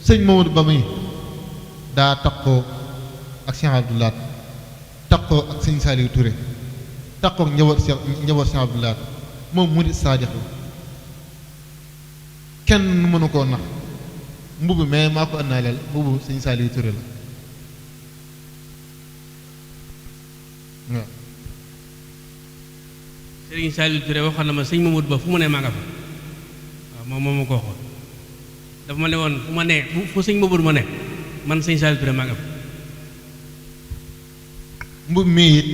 sëñ Mamadou Ba muy daa takkoo ak Cheikh Abdou Lahad takkoo ak sëñ Saliou Touré takkoo ak njaboot Cheikh Abdou Lahad moom murid saadix la kenn mënu koo nax mbubb mais maa ko ënnaaleel mbubb sëñ Saliou Touré la waaw. Serigne Saliou Touré waxoon na ma sëñ Mamadou Ba fu mu ne maa nga fa waaw moom ma ko waxoon dafa ma ne woon fu ma ne fu sëñ Mamadou ma ne man sëñ Saliou Touré maa nga fa. mbubb mii it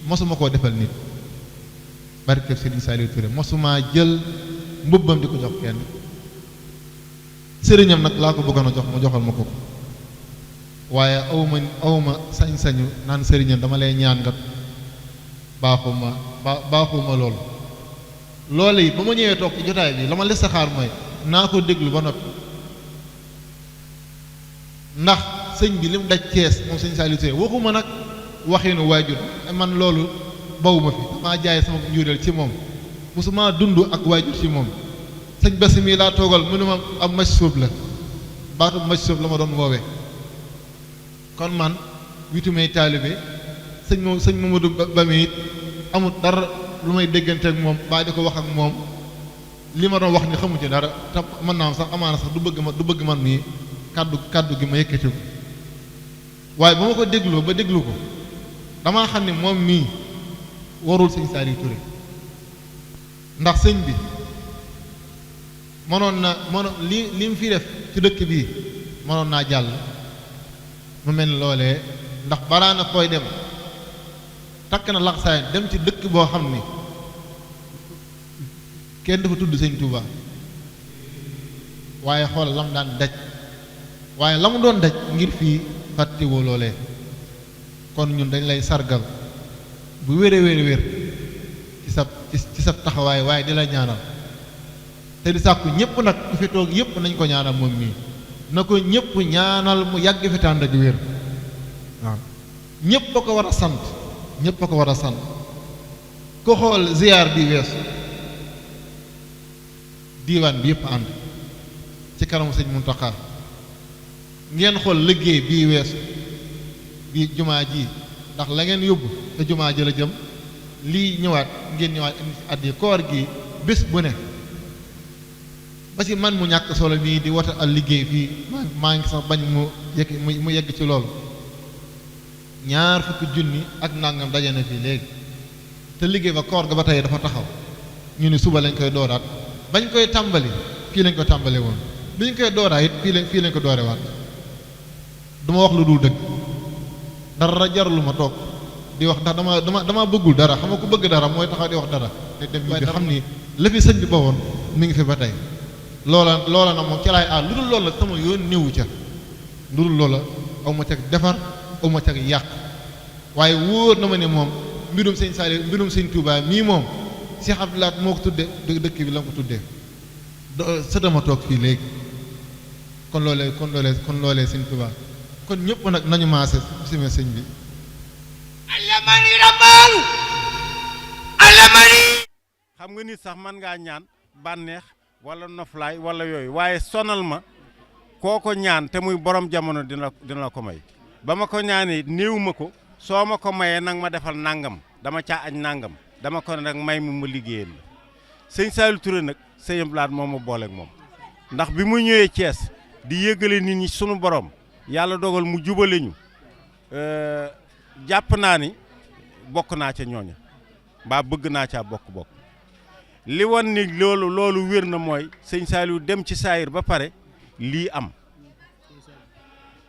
mosuma koo defal nit barkeb Serigne Saliou Touré mosuma jël mbubbam di ko jox kenn sëriñam nag laa ko bëggoon a jox mu joxal ma ko waaye awma sañ-sañu naan sëriñam dama lay ñaan nga baaxuma loolu yi ba ma ñëwee toog ci jotaay bi la ma les saxaar mooy naa ko déglu ba noppi ndax sëñ bi lim daj Cees moom sëñ Saliou Touré waxuma nag waxinu waajur man loolu bawuma fi damaa jaay sama njuréel ci moom musuma dund ak waajur ci moom sëñ Bass mii laa toogal mu ne ma am maj suub la baatu maj suub la ma doon woowee kon man witu may taalibe sëñ Mamadou Ba mi it amul dara lu may déggante ak moom baa di ko wax ak moom li ma doon wax ni xamu ci dara te mën naa am sax amaana sax du bëgg man mii kàddu gi ma yëkkati ko waaye ba ma ko dégloo ba déglu ko damaa xam ne moom mii warul sëñ Saliou Touré ndax sëñ bi mënoon li mu fi def ci dëkk bii mënoon naa jàll mu mel ni loolee ndax baraana koy dem takk na laxsaay dem ci dëkk boo xam ni kenn dafa tudd sëñ Touba waaye xool lam daan daj waaye la mu doon daj ngir fii fàttewoo loolee kon ñun dañ lay sargal bu wér ci sa taxawaay waaye di la ñaanal te di sàkku ñëpp nag ku fi toog yëpp nañ ko ñaanal moom mii na ko ñëpp ñaanal mu yàgg fi tànd ak wér waaw ñëpp a ko war a sant ñëpp a ko war a sant ko xool ziyaar bi weesu diiwaan bi yëpp ànd ci kanamu sëñ Muntaxa ngeen xool liggéey bii weesu bi jumaa ji ndax la ngeen yóbbu te jumaa ji la jëm lii ñëwaat ngeen ñëwaat indi ci àddi koor gi bés bu ne ba ci man mu ñàkk solo mii di wata al liggéey fii maa ngi sax bañ mu yegg ci loolu 20 junni ak nangam daje na fii léegi te liggéey ba koor ga ba tey dafa taxaw ñu ni suba lañ koy dooraat bañ koy tàmbali fii lañ ko tàmbale woon bi ñu koy dooraat it fii lañ ko doorewaat du ma wax lu dul dëgg dara jarul ma toog di wax ndax dama bëggul dara xam nga ku bëgg dara mooy taxaw di wax dara te dem bi xam ni la fi sëñ bi ba woon mi ngi fi ba tey loola nag moom ci laay lu dul loola sama yoon néewu ca lu dul loola aw ma cag defar aw ma cag yàq waaye wóor na ma ne moom mbirum sëñ Saliou mbirum sëñ Touba mii moom Cheikh Abdou Lahad moo ko tudde dëkk bi la ko tuddee sëtama toog fii léegi kon loolee sëñ Touba kon ñëpp nag nañu maase simee sëñ bi allamani rabbaanu allamani xam nga nit sax man ngaa ñaan bànneex wala noflaay wala yooyu waaye sonal ma kooko ñaan te muy borom jamono dina la ko may ba ma ko ñaanee néew ma ko soo ma ko mayee nag ma defal nangam dama caa añ nangam dama ko ne nag may mu liggéeyal la sëñ Saliou Touré nag sëñ Abdou Lahad moo ma booleeg moom ndax bi mu ñëwee Thiès di yëgale nit ñi sunu borom yàlla dogal mu jubale ñu jàpp naa ni bokk naa ca ñooña mbaa bëgg naa caa bokk li wan ni loolu wér na mooy sëñ Saliou dem ci saayir ba pare lii am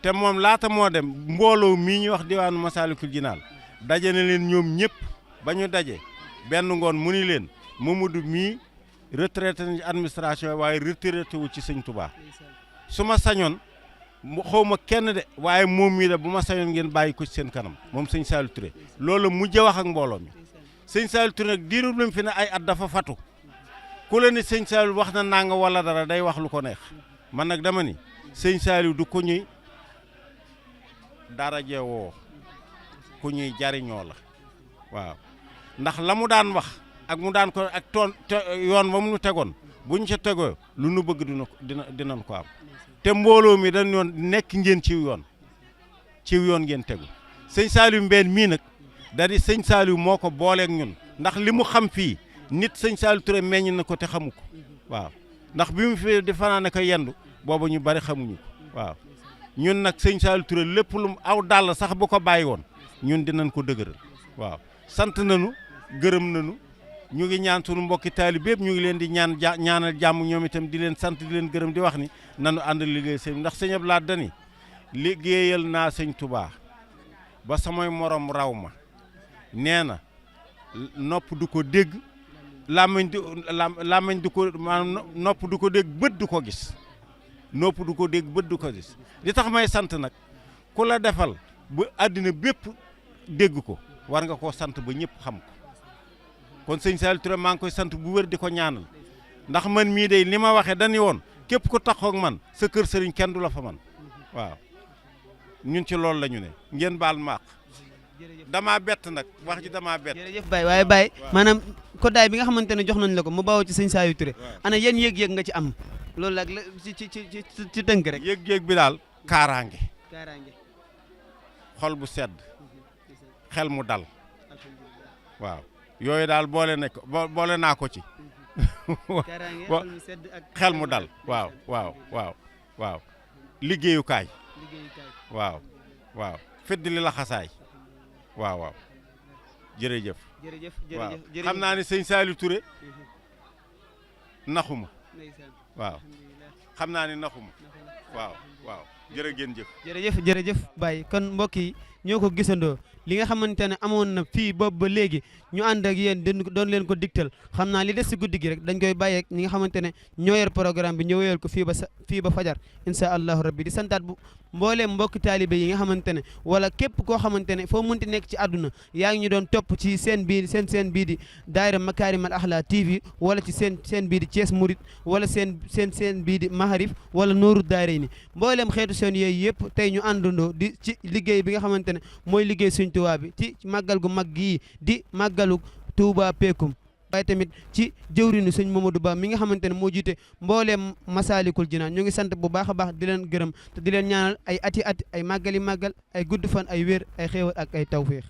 te moom laata moo dem mbooloo mii ñuy wax diwaanu Masaalikul Jinaan daje na leen ñoom ñëpp ba ñu daje benn ngoon mu ni leen Mamadou mii retraité na ci administration waaye retraité wu ci sëñ Touba su ma sañoon xaw ma kenn de waaye moom mii de bu ma sañoon ngeen bàyyi ko ci seen kanam moom sëñ Saliou Touré loolu mujj wax ak mbooloo mi sëñ Saliou Touré nag diiru lu mu fi ne ay at dafa fatu ku la ni sëñ Saliou wax na nanga wala dara day wax lu ko neex man nag dama ni sëñ Saliou du ko ñuy dara jeewoo ku ñuy jariñoo la waaw ndax la mu daan wax ak mu daan ko ak yoon ba mu tegoon buñ ca tegoo lu nu bëgg dinañ ko am te mbooloo mi dañ yoon nekk ngeen ciw yoon ngeen tegu sëñ Saliou Mbène mii nag da di sëñ Saliou moo ko booleeg ñun ndax li mu xam fii nit sëñ Saliou Touré meññ na ko te xamu ko waaw ndax bi mu fi di fanaan ko yendu booba ñu bari xamuñu ko waaw ñun nag sëñ Saliou Touré lépp lu aw dàll sax bu ko bàyyi woon ñun dinañ ko dëgëral waaw sant nañu gërëm nañu ñu ngi ñaan sunu mbokki taalib bépp ñu ngi leen di ñaanal jàmm ñoom itam di leen sant di leen gërëm di wax ni nanu ànd liggéey sëñ ndax sëñ Abdou Lahad dani liggéeyal naa sëñ Touba ba samay morom raw ma nee na nopp du ko dégg làmmiñ du ko maanaam nopp du ko dégg bët du ko gis nopp du ko dégg bët du ko gis li tax may sant nag ku la defal ba àddina bépp dégg ko war nga koo sant ba ñëpp xam ko kon sëñ Saliou Touré maa ngi koy sant bu wér di ko ñaanal ndax man mii day li ma waxee dañu woon képp ku taxaw ak man sa kër sëriñ kenn du la fa man waaw ñun ci loolu la ñu ne ngeen baal maaq damaa bett nag wax ji damaa bett. jërëjëf Baye waaye Baye maanaam koddaay bi nga xamante ne jox nañ la ko mu bawoo ci sëñ Saliou Touré ana yéen yëg-yëg nga ci am loolu nag la ci tënk rek. yëg-yëg bi daal kaaraange kaaraange xol bu sedd xel mu dal waaw yooyu daal boole naa ko ci xel mu dal waaw liggéeyukaay waaw fedd li la xasaay waaw jërëjëf waaw xam naa ne sëñ Saliou Touré naxuma waaw xam naa ne naxuma waaw jërëjëf Baye kon mbokk yi ñoo ko gisandoo li nga xamante ne amoon na fii boobu ba léegi ñu ànd ak yéen doon leen ko digtal xam naa li des si guddi gi rek dañ koy bàyyeeg ñi nga xamante ne ñoo yor programme bi ñoo wéyal ko fii ba fajar incha allahu rabbi di santaat bu mbooleem mbokki taalibe yi nga xamante ne wala képp koo xamante ne foo munti nekk ci àdduna yaa ngi ñu doon topp ci seen bii di daayira Makarimal Akhlaq TV wala ci seen bii di Thiès Mouride wala seen bii di Maharif wala Nooru Daarayni mbooleem xeetu seen yooyu yëpp tey ñu àndandoo di ci liggéey bi nga xamante ne mooy liggéey Sëñ Tuubaa bi ci màggal gu mag gii di màggalu Touba Pekum waaye tamit ci jëwrinu sëñ Mamadou Ba mi nga xamante ne moo jiite mbooleem Masaalikul Jinaan ñu ngi sant bu baax a baax di leen gërëm te di leen ñaanal ay ati ay màggal ay gudd fan ay wér ay xéewal ak ay tawféex